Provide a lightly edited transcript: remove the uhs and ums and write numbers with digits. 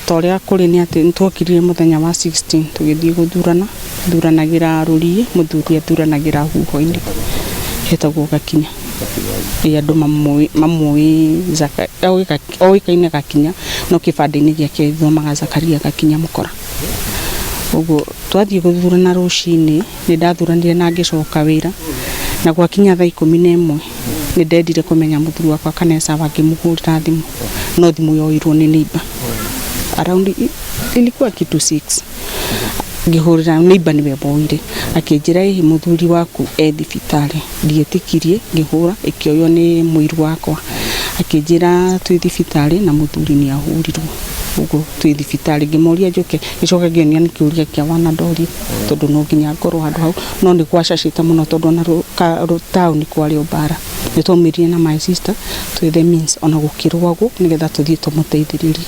toria kuri ni ati ntwokirire muthenya wa 16 tugithii guthuranagira ruri muthuri athuranagira huho-ini hetagwo Gakinya andu mamui Zaka oikaine Gakinya no kibande-ini giake thomaga Zakaria Gakinya Mukora. Uguo twathii guthurana rucini ni ndathuranire na ngicoka wira na gwakinya thaa 11 ni ndendire kumenya muthuri wakwa Kanesa wangimuhurira thimu no thimu yoirwo ni neighbor around ilikuwa kitu 6 ngihurira neighbor niwe boire akinjira ihi muthuri waku thibitari ndietikirie ngihura ikioyo ni muiru wakwa akinjira twi thibitari na muthuri ni ahurirwo ugo twi thibitari ngimoria njuke gicoka ngionia ni kiuria kia wana ndori tondu no nginya ngorwo handu hau no ni gwacacita muno tondu na town kwari obara ni twomirie na my sister twi the means ona gukirwago nigetha tuthie tumuteithiririe.